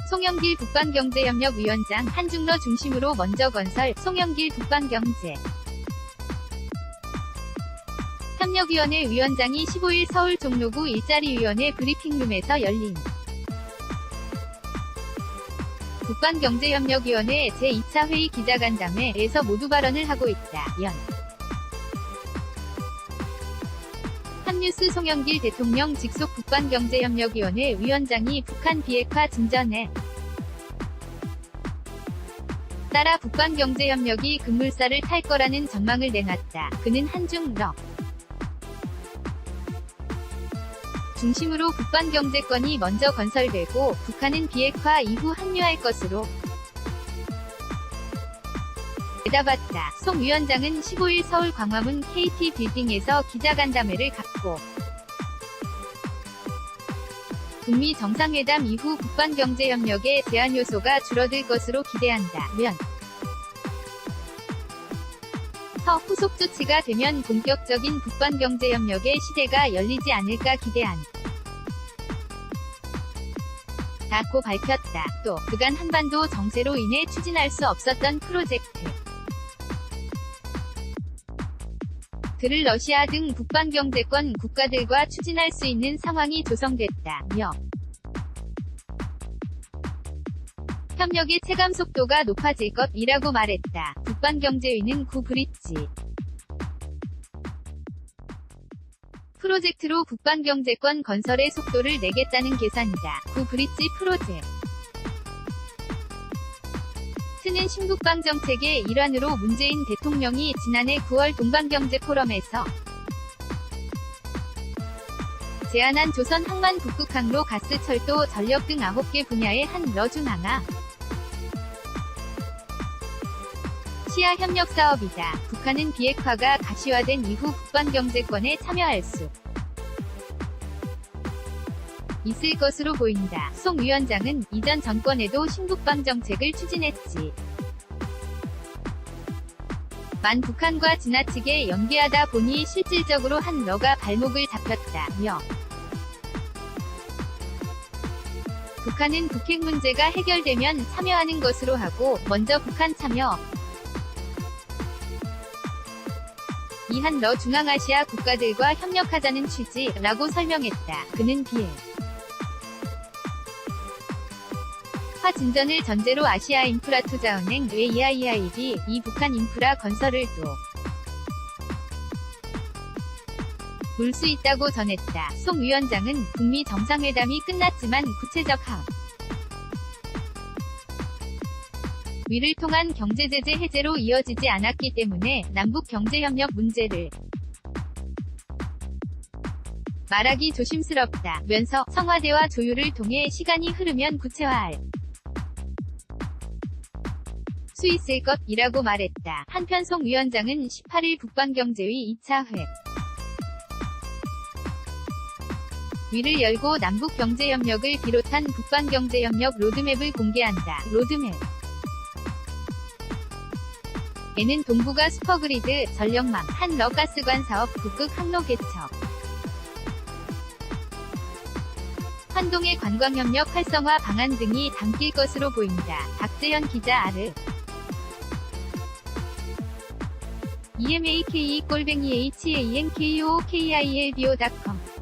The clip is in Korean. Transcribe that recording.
송영길 북방경제협력위원장 한중러 중심으로 먼저 건설. 송영길 북방경제 협력위원회 위원장이 15일 서울 종로구 일자리위원회 브리핑룸에서 열린 북방경제협력위원회 제2차 회의 기자간담회에서 모두 발언을 하고 있다. 연 한뉴스 송영길 대통령 직속 북방경제협력위원회 위원장이 북한 비핵화 진전에 따라 북방경제협력이 급물살을 탈 거라는 전망을 내놨다. 그는 한중러 중심으로 북방경제권이 먼저 건설되고 북한은 비핵화 이후 합류할 것으로 대답했다. 송 위원장은 15일 서울 광화문 KT 빌딩에서 기자간담회를 갖고 북미 정상회담 이후 북방경제협력의 제한 요소가 줄어들 것으로 기대한다. 면 터 후속 조치가 되면 본격적인 북방경제협력의 시대가 열리지 않을까 기대한 다고 밝혔다. 또 그간 한반도 정세로 인해 추진할 수 없었던 프로젝트 들을 러시아 등 북방경제권 국가들과 추진할 수 있는 상황이 조성됐다며 협력의 체감 속도가 높아질 것이라고 말했다. 북방경제위는 구 브릿지 프로젝트로 북방경제권 건설의 속도를 내겠다는 계산이다. 구 브릿지 프로젝트는 신북방 정책의 일환으로 문재인 대통령이 지난해 9월 동방경제 포럼에서 제안한 조선 항만 북극항로 가스 철도 전력 등 9개 분야의 한러 중 하나 시야 협력 사업이다. 북한은 비핵화가 가시화된 이후 북방경제권에 참여할 수 있을 것으로 보인다. 송 위원장은 이전 정권에도 신북방 정책을 추진했지. 만 북한과 지나치게 연계하다 보니 실질적으로 한러가 발목을 잡혔다며 북한은 북핵 문제가 해결되면 참여하는 것으로 하고 먼저 북한 참여 이 한러 중앙아시아 국가들과 협력하자는 취지라고 설명했다. 그는 비핵화 진전을 전제로 아시아인프라투자은행 EIB 이 북한 인프라 건설을 볼 수 있다고 전했다. 송 위원장은 북미 정상회담이 끝났지만 구체적 합의를 통한 경제제재 해제로 이어지지 않았기 때문에 남북경제협력 문제를 말하기 조심스럽다면서 청와대와 조율을 통해 시간이 흐르면 구체화할 수 있을 것이라고 말했다. 한편 송 위원장은 18일 북방경제위 2차 회의를 열고 남북경제협력을 비롯한 북방경제협력 로드맵을 공개한다. 로드맵 에는 동북아 슈퍼그리드, 전력망, 한러 가스관 사업, 북극 항로 개척, 환동의 관광협력 활성화 방안 등이 담길 것으로 보인다. 박재현 기자 아르 EMAKE-HANKOOKILBO.com